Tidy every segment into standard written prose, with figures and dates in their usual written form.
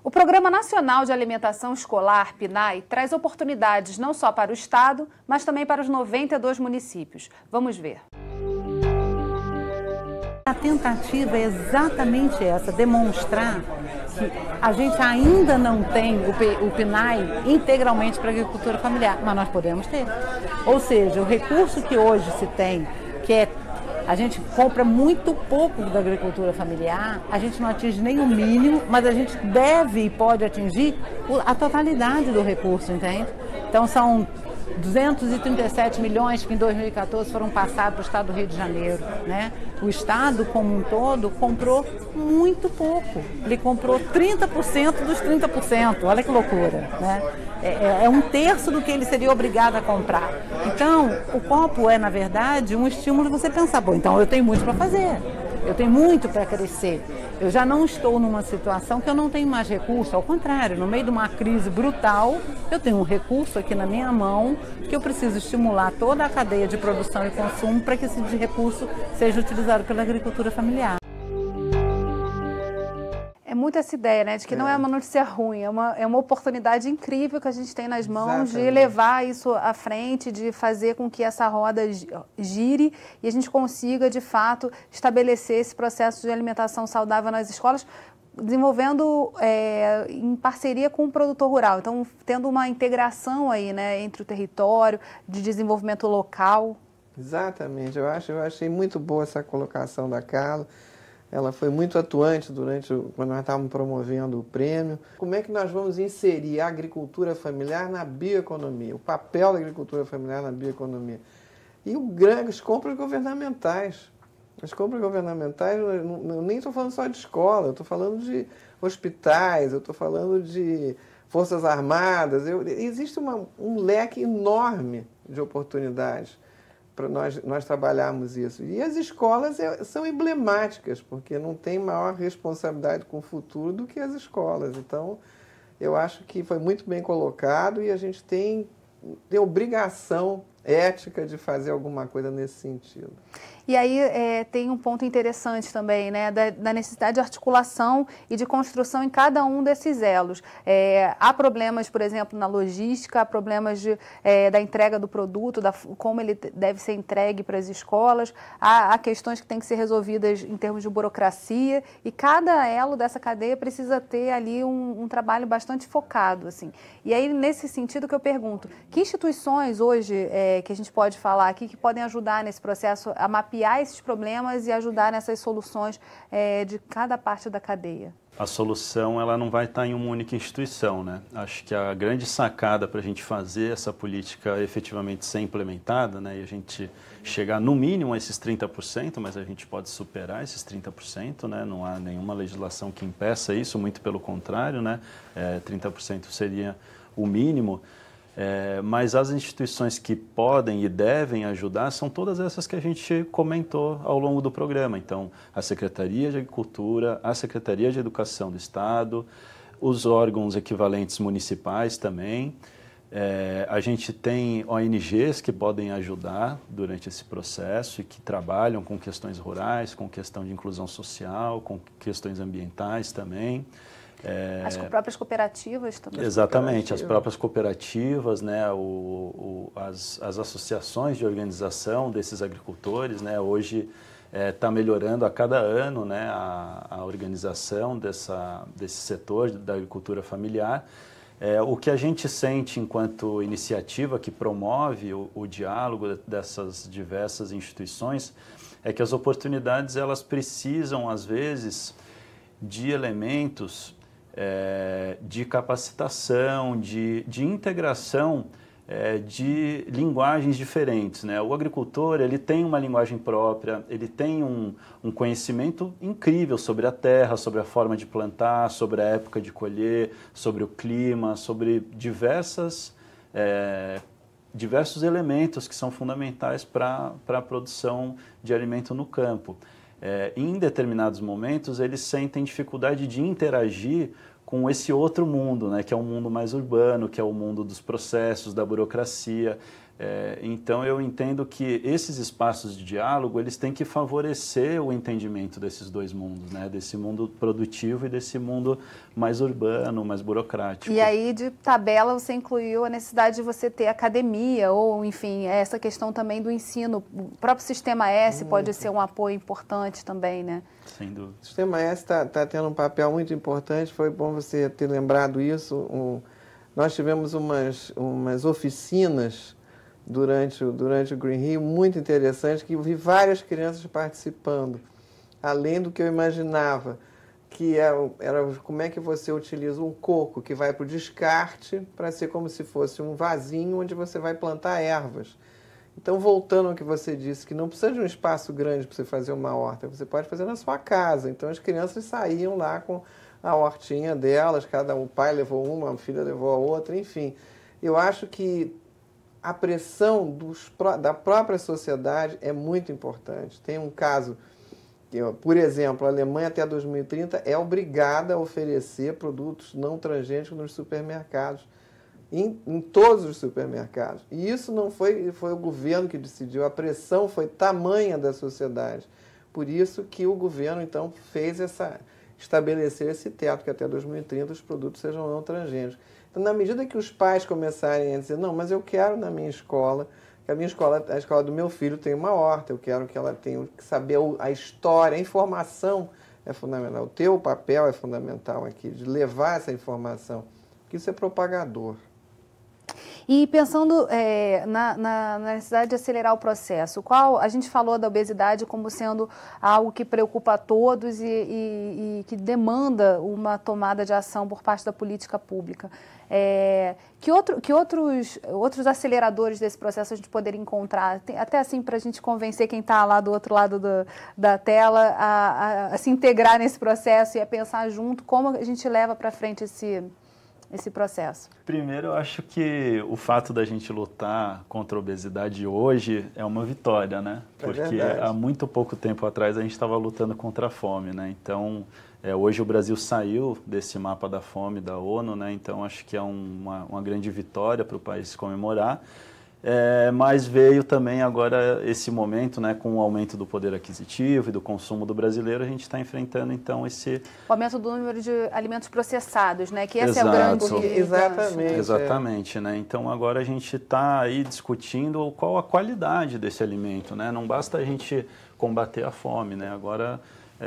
O Programa Nacional de Alimentação Escolar, PNAE, traz oportunidades não só para o Estado, mas também para os 92 municípios. Vamos ver. A tentativa é exatamente essa, demonstrar que a gente ainda não tem o PNAE integralmente para a agricultura familiar, mas nós podemos ter. Ou seja, o recurso que hoje se tem, que é a gente compra muito pouco da agricultura familiar, a gente não atinge nem o mínimo, mas a gente deve e pode atingir a totalidade do recurso, entende? Então são 237 milhões que em 2014 foram passados para o estado do Rio de Janeiro, né? O estado como um todo comprou muito pouco, ele comprou 30% dos 30%, olha que loucura, né? É um terço do que ele seria obrigado a comprar. Então, o copo é, na verdade, um estímulo de você pensar, bom, então eu tenho muito para fazer, eu tenho muito para crescer. Eu já não estou numa situação que eu não tenho mais recurso, ao contrário, no meio de uma crise brutal, eu tenho um recurso aqui na minha mão que eu preciso estimular toda a cadeia de produção e consumo para que esse recurso seja utilizado pela agricultura familiar. É muito essa ideia, né, de que não é uma notícia ruim, é uma oportunidade incrível que a gente tem nas mãos de levar isso à frente, de fazer com que essa roda gire e a gente consiga, de fato, estabelecer esse processo de alimentação saudável nas escolas, desenvolvendo em parceria com o produtor rural. Então, tendo uma integração aí, né, entre o território, de desenvolvimento local. Exatamente, eu achei muito boa essa colocação da Carla. Ela foi muito atuante quando nós estávamos promovendo o prêmio. Como é que nós vamos inserir a agricultura familiar na bioeconomia, o papel da agricultura familiar na bioeconomia? E as compras governamentais. As compras governamentais, eu nem estou falando só de escola, eu estou falando de hospitais, eu estou falando de forças armadas. Existe um leque enorme de oportunidades para nós trabalharmos isso. E as escolas são emblemáticas, porque não tem maior responsabilidade com o futuro do que as escolas. Então, eu acho que foi muito bem colocado e a gente tem obrigação ética de fazer alguma coisa nesse sentido. E aí tem um ponto interessante também, né, da necessidade de articulação e de construção em cada um desses elos. Há problemas, por exemplo, na logística, há problemas da entrega do produto, como ele deve ser entregue para as escolas, há questões que têm que ser resolvidas em termos de burocracia, e cada elo dessa cadeia precisa ter ali um trabalho bastante focado, assim. E aí, nesse sentido que eu pergunto, que instituições hoje que a gente pode falar aqui que podem ajudar nesse processo a mapear esses problemas e ajudar nessas soluções de cada parte da cadeia? A solução ela não vai estar em uma única instituição, né? Acho que a grande sacada para a gente fazer essa política efetivamente ser implementada, né, e a gente chegar no mínimo a esses 30%, mas a gente pode superar esses 30%, né? Não há nenhuma legislação que impeça isso, muito pelo contrário, né? 30% seria o mínimo. Mas as instituições que podem e devem ajudar são todas essas que a gente comentou ao longo do programa. Então, a Secretaria de Agricultura, a Secretaria de Educação do Estado, os órgãos equivalentes municipais também. A gente tem ONGs que podem ajudar durante esse processo e que trabalham com questões rurais, com questão de inclusão social, com questões ambientais também. As próprias cooperativas também. Exatamente, as próprias cooperativas, né, as associações de organização desses agricultores, né, hoje está melhorando a cada ano, né, a organização desse setor da agricultura familiar. O que a gente sente enquanto iniciativa que promove o diálogo dessas diversas instituições é que as oportunidades elas precisam, às vezes, de elementos de capacitação, de integração de linguagens diferentes, né? O agricultor ele tem uma linguagem própria, ele tem um conhecimento incrível sobre a terra, sobre a forma de plantar, sobre a época de colher, sobre o clima, sobre diversos elementos que são fundamentais para a produção de alimento no campo. Em determinados momentos, eles sentem dificuldade de interagir com esse outro mundo, né, que é um mundo mais urbano, que é o mundo dos processos, da burocracia. Então, eu entendo que esses espaços de diálogo, eles têm que favorecer o entendimento desses dois mundos, né? Desse mundo produtivo e desse mundo mais urbano, mais burocrático. E aí, de tabela, você incluiu a necessidade de você ter academia, ou, enfim, essa questão também do ensino. O próprio Sistema S pode ser um apoio importante também, né? Sem dúvida. O Sistema S está tendo um papel muito importante, foi bom você ter lembrado isso. Nós tivemos umas oficinas durante o Green Rio, muito interessante, que eu vi várias crianças participando, além do que eu imaginava, que era como é que você utiliza um coco que vai para o descarte para ser como se fosse um vasinho onde você vai plantar ervas. Então, voltando ao que você disse, que não precisa de um espaço grande para você fazer uma horta, você pode fazer na sua casa. Então, as crianças saíam lá com a hortinha delas, o pai levou uma, a filha levou a outra, enfim. Eu acho que a pressão da própria sociedade é muito importante. Tem um caso, por exemplo, a Alemanha até 2030 é obrigada a oferecer produtos não transgênicos nos supermercados, em todos os supermercados. E isso não foi o governo que decidiu, a pressão foi tamanha da sociedade. Por isso que o governo, então, estabelecer esse teto, que até 2030 os produtos sejam não transgênicos. Então, na medida que os pais começarem a dizer, não, mas eu quero na minha escola, que a escola do meu filho tem uma horta, eu quero que ela tenha que saber a história, a informação é fundamental. O teu papel é fundamental aqui, de levar essa informação, porque isso é propagador. E pensando na necessidade de acelerar o processo, a gente falou da obesidade como sendo algo que preocupa a todos e que demanda uma tomada de ação por parte da política pública. Que outros aceleradores desse processo a gente poderia encontrar? Até assim, para a gente convencer quem está lá do outro lado da tela a se integrar nesse processo e a pensar junto como a gente leva para frente esse processo? Primeiro, eu acho que o fato da gente lutar contra a obesidade hoje é uma vitória, né? Porque há muito pouco tempo atrás a gente estava lutando contra a fome, né? Então, hoje o Brasil saiu desse mapa da fome da ONU, né? Então, acho que é uma grande vitória para o país comemorar. Mas veio também agora esse momento, né, com o aumento do poder aquisitivo e do consumo do brasileiro, a gente está enfrentando então o aumento do número de alimentos processados, né, que esse é o grande... Exatamente, né, então agora a gente está aí discutindo qual a qualidade desse alimento, né, não basta a gente combater a fome, né, agora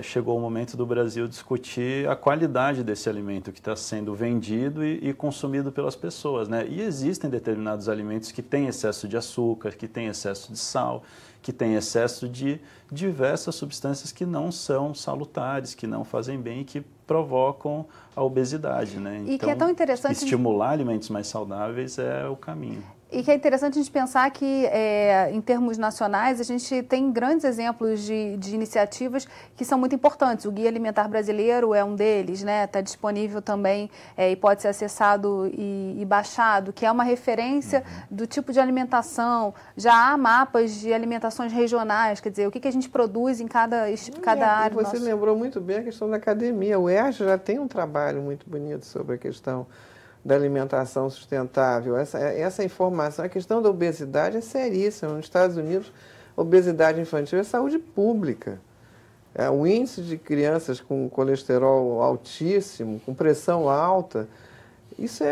chegou o momento do Brasil discutir a qualidade desse alimento que está sendo vendido e consumido pelas pessoas, né? E existem determinados alimentos que têm excesso de açúcar, que têm excesso de sal, que têm excesso de diversas substâncias que não são salutares, que não fazem bem e que provocam a obesidade, né? E que é tão interessante... estimular alimentos mais saudáveis é o caminho. E que é interessante a gente pensar que, em termos nacionais, a gente tem grandes exemplos de iniciativas que são muito importantes. O Guia Alimentar Brasileiro é um deles, né? Está disponível também e pode ser acessado e baixado, que é uma referência do tipo de alimentação. Já há mapas de alimentações regionais, quer dizer, o que a gente produz em cada área. Você lembrou muito bem a questão da academia. O UERJ já tem um trabalho muito bonito sobre a questão da alimentação sustentável. Essa informação, a questão da obesidade é seríssima. Nos Estados Unidos, obesidade infantil é saúde pública. O índice de crianças com colesterol altíssimo, com pressão alta, isso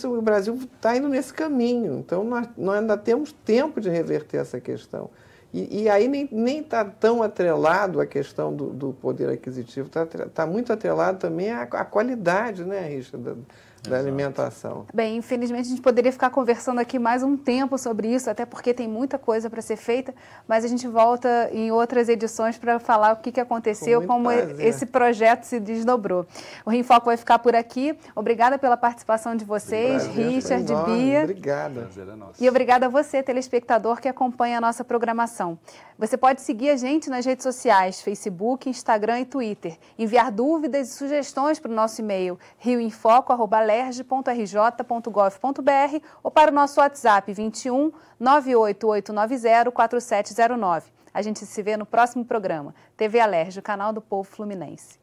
o Brasil está indo nesse caminho. Então, nós ainda temos tempo de reverter essa questão. E aí nem está tão atrelado a questão do poder aquisitivo, está muito atrelado também à qualidade, né, Richard, da alimentação. Bem, infelizmente a gente poderia ficar conversando aqui mais um tempo sobre isso, até porque tem muita coisa para ser feita, mas a gente volta em outras edições para falar o que aconteceu, como esse projeto se desdobrou. O Rio em Foco vai ficar por aqui. Obrigada pela participação de vocês, Richard, Bia. Obrigada. E obrigada a você, telespectador, que acompanha a nossa programação. Você pode seguir a gente nas redes sociais, Facebook, Instagram e Twitter. Enviar dúvidas e sugestões para o nosso e-mail rioemfoco@lerj.rj.gov.br ou para o nosso WhatsApp 21 98890 4709. A gente se vê no próximo programa. TV Alerj, o canal do povo fluminense.